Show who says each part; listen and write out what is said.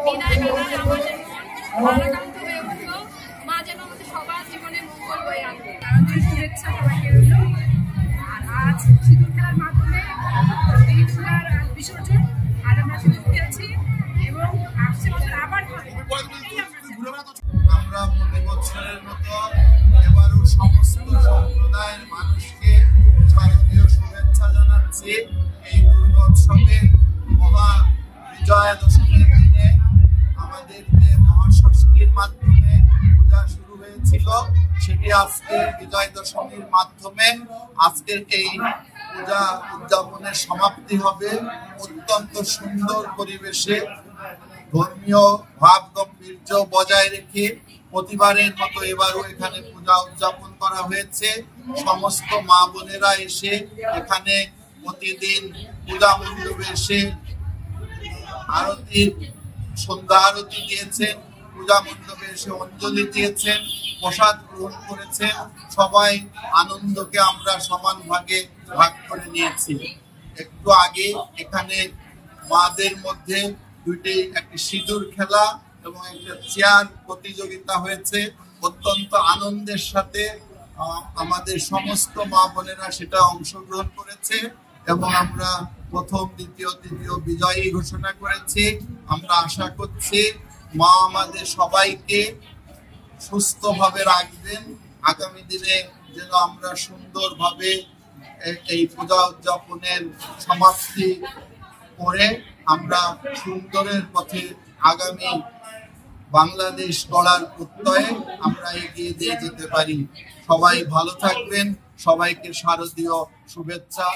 Speaker 1: বিদায় বেলায় আমাদের ভারাক্রান্ত হয়ে উঠলো। মা যেন আমাদের সবার জীবনে মঙ্গল বয়ে আনবে। তাদের শুভেচ্ছা সবাইকে রইল। আর আজ সিঁদুর খেলার মাধ্যমে দেবীদুর্গার বিসর্জন, আর আমরা সিঁদুর খেলছি এবং আসছে বছর আবার হবে।
Speaker 2: আমরা প্রতি বছরের মতো এবারও সমস্ত সম্প্রদায়ের মানুষকে শারদীয় শুভেচ্ছা জানাচ্ছি। এই দুর্গোৎসবের মহা বিজয়া দশমীর দিনে আমাদের যে মহাষষ্ঠীর মাধ্যমে পূজা শুরু হয়েছিল, সেটি আজকে বিজয় দশমীর মাধ্যমে আজকের এই পূজা উদযাপনের সমাপ্তি হবে অত্যন্ত সুন্দর পরিবেশে। ধর্মীয় ভাব গাম্ভীর্য বজায় রেখে প্রতিবারের মতো এবারও এখানে পূজা উদযাপন করা হয়েছে। সমস্ত মা বোনেরা এসে এখানে প্রতিদিন পূজা মণ্ডপে এসে আরতি, সন্ধ্যা আরতি দিয়েছেন, পূজা মণ্ডপে এসে অঞ্জলি দিয়েছেন, প্রসাদ গ্রহণ করেছেন। সবাই আনন্দকে আমরা সমান ভাগে ভাগ করে নিয়েছি। একটু আগে এখানে মাদের মধ্যে একটি সিঁদুর খেলা এবং একটা চেয়ার প্রতিযোগিতা হয়েছে। অত্যন্ত আনন্দের সাথে আমাদের সমস্ত মা বোনেরা সেটা অংশগ্রহণ করেছে এবং আমরা প্রথম, দ্বিতীয়, তৃতীয় বিজয়ী ঘোষণা করেছি। আমরা আশা করছি মা আমাদের সবাইকে সুস্থভাবে রাখবেন। আগামী দিনে যেন আমরা সুন্দরভাবে এই পূজা উদযাপনের সমাপ্তি করে আমরা সুন্দরের পথে আগামী বাংলাদেশ গড়ার প্রত্যয়ে আমরা এগিয়ে দিয়ে যেতে পারি। সবাই ভালো থাকবেন। সবাইকে শারদীয় শুভেচ্ছা।